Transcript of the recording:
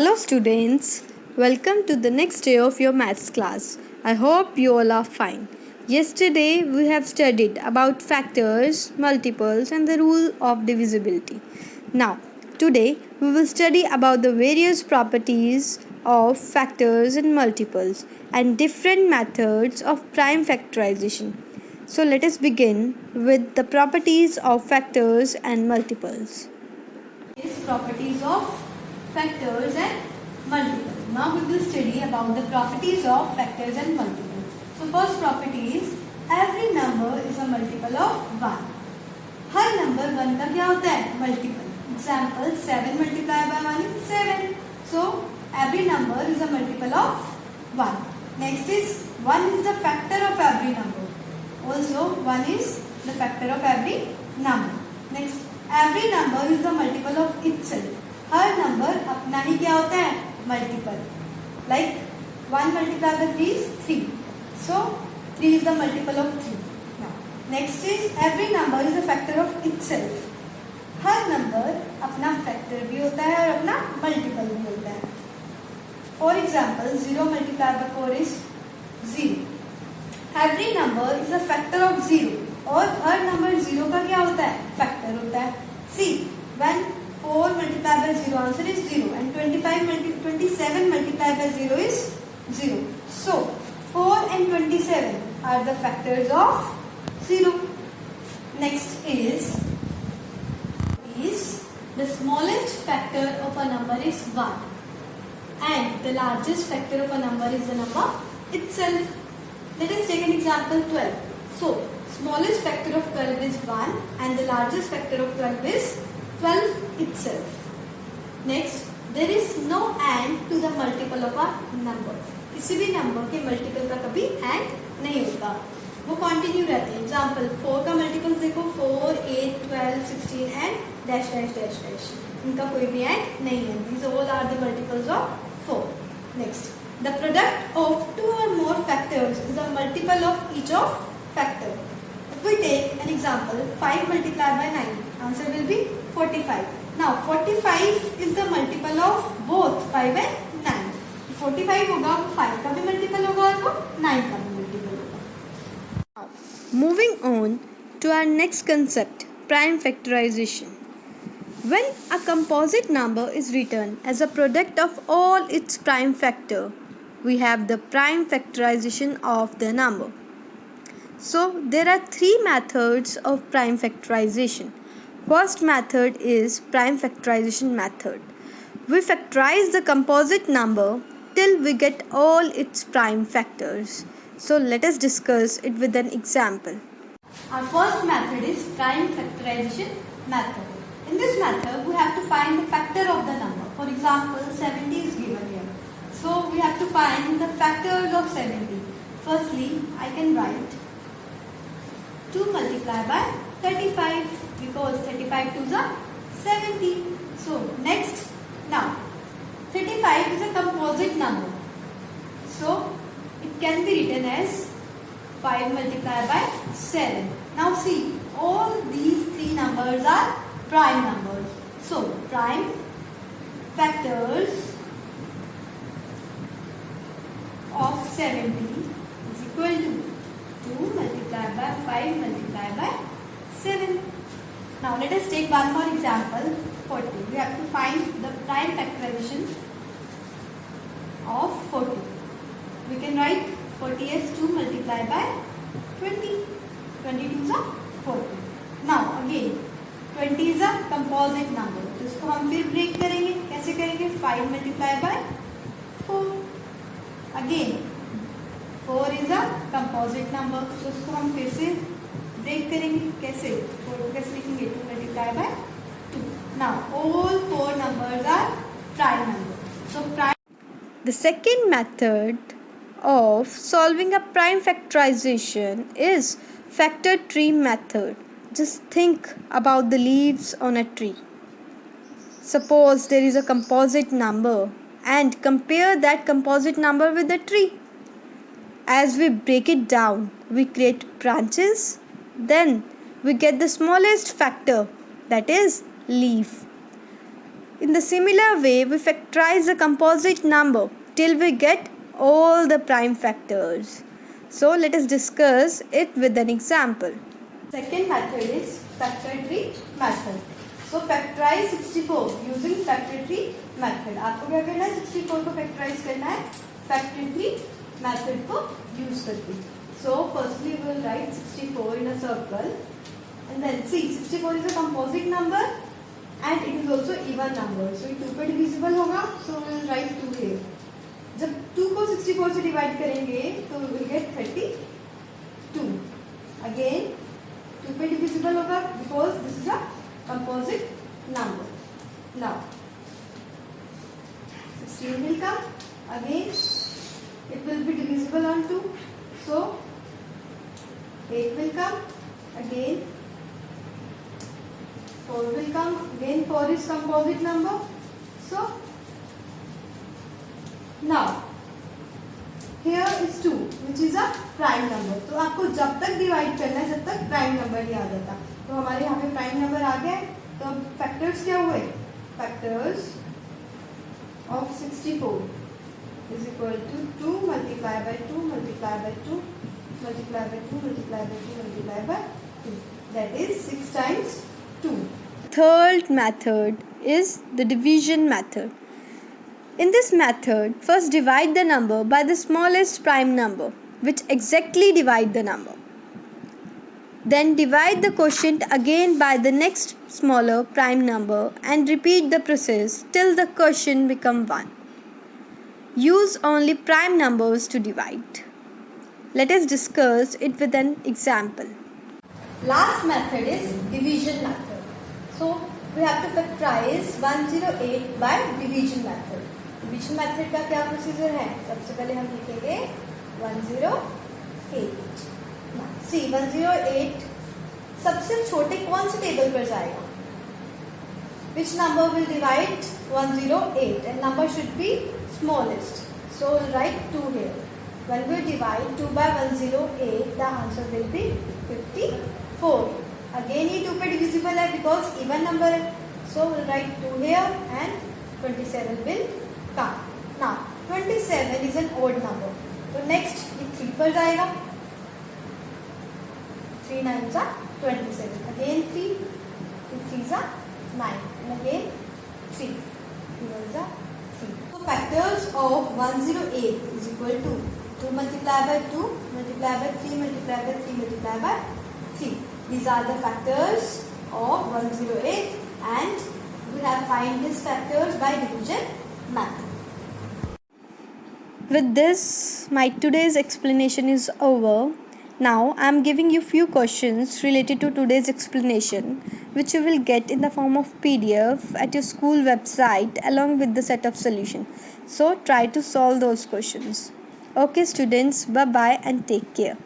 Hello students, welcome to the next day of your maths class. I hope you all are fine. Yesterday we have studied about factors, multiples and the rule of divisibility. Now, today we will study about the various properties of factors and multiples and different methods of prime factorization. So let us begin with the properties of factors and multiples. Properties of factors and multiples. Now we will study about the properties of factors and multiples. So first property is every number is a multiple of 1. Her number 1 का क्या होता है? Multiple. Example 7 multiplied by 1 is 7. So every number is a multiple of 1. Next is 1 is the factor of every number. Also 1 is the factor of every number. Next every number is a multiple of itself. Her number अपना ही क्या होता है? Multiple. Like 1 multiplied by 3 is 3. So 3 is the multiple of 3. Now next is every number is a factor of itself. Her number अपना factor भी होता है और अपना मल्टीपल भी होता है. For example 0 multiplied by 4 is 0. Every number is a factor of 0. और हर नंबर 0 का क्या होता है? फैक्टर होता है. See, when 4 multiplied by 0 answer is 0 and 27 multiplied by 0 is 0. So 4 and 27 are the factors of 0. Next is the smallest factor of a number is 1 and the largest factor of a number is the number itself. Let us take an example 12. So smallest factor of 12 is 1 and the largest factor of 12 is 12 itself. Next, there is no and to the multiple of a number. किसी भी number के multiple का कभी and नहीं होता, वो continue रहते हैं. एग्जाम्पल 4 का मल्टीपल देखो 4, 8, 12, 16 and dash dash dash dash. इनका कोई भी and नहीं है. These all are the multiples of 4. Next, the product of 2 or more factors is a multiple of each of factor. If we take an example 5 multiplied by 9, answer will be 45. Now 45 is the multiple of both 5 and 9. 45 होगा वो 5 का भी multiple होगा और वो 9 का भी multiple होगा. Moving on to our next concept, prime factorization. When a composite number is written as a product of all its prime factor, we have the prime factorization of the number. So there are three methods of prime factorization. First method is prime factorization method. We factorize the composite number till we get all its prime factors. So let us discuss it with an example. Our first method is prime factorization method. In this method, we have to find the factor of the number. For example, 70 is given here. So we have to find the factors of 70. Firstly, I can write 2 multiplied by 35 because 35 2s are 70. So next, now 35 is a composite number. So it can be written as 5 multiplied by 7. Now see, all these three numbers are prime numbers. So prime factors of 70 is equal to 2 multiplied by 5 multiplied by 7. Now let us take one more example, 40. We have to find the prime factorization of 40. We can write 40 as 2 multiplied by 20. 22 is a 40. Now again 20 is a composite number. तो इसको हम फिर break करेंगे. कैसे करेंगे? 5 multiplied by 4. Again 4 is a composite number. तो इसको हम फिर से ब्रेक करेंगे. कैसे? 4 को कैसे लिखेंगे? 2 multiplied by 2. Now all 4 numbers are prime numbers. So prime. The second method of solving a prime factorization is factor tree method. Just think about the leaves on a tree. Suppose there is a composite number and compare that composite number with the tree. As we break it down, we create branches. Then we get the smallest factor, that is leaf. In the similar way, we factorize a composite number till we get all the prime factors. So let us discuss it with an example. Second method is factor tree method. So factorize 64 using factor tree method. आपको क्या करना है? 64 को factorize करना है factor tree method को use करके. So firstly we will write 64 in a circle, and then see 64 is a composite number and it is also even number. So 2 पे divisible होगा. So we will write 2 here. जब 2 को 64 से divide करेंगे तो we will get 32. Again 2 पे divisible होगा because this is a composite number. Now 16 will come. Again it will be divisible on 2. So 8 will come. Again 4 will come. Again 4 is composite number. So now here is 2 which is a prime number. तो आपको जब तक divide करना है जब तक prime number नहीं आ जाता. तो हमारे यहाँ पे प्राइम नंबर आ गए. तो अब फैक्टर्स क्या हुए? Factors of 64 is equal to 2 multiplied by 2 multiplied by 2 multiplied by 2 multiplied by 2 multiplied by 2. That is 6 times 2. Third method is the division method. In this method, first divide the number by the smallest prime number, which exactly divide the number. Then divide the quotient again by the next smaller prime number and repeat the process till the quotient become 1. Use only prime numbers to divide. Let us discuss it with an example. Last method is division method. So we have to factorize 108 by division method. Division method का क्या procedure है? सबसे पहले हम लिखेंगे 108. सी 108 सबसे छोटे कौन से टेबल पर जाएगा? Which number will divide 108 and number should be smallest. So will write 2 here. When we divide 2 by 108, the answer will be 54. Again ये 2 पे divisible है because even number है. So we'll write 2 here and 27 will come. Now 27 is an odd number. तो next ये 3 पर जाएगा. 3 9s are 27. Again 3. 2 3s are 9. And again 3. 3 1s are 3. So factors of 108 is equal to 2 multiplied by 2 multiplied by 3 multiplied by 3 multiplied by 3. These are the factors of 108 and we have find these factors by division method. With this, my today's explanation is over. Now I am giving you few questions related to today's explanation, which you will get in the form of PDF at your school website along with the set of solution. So try to solve those questions. Okay students, bye bye and take care.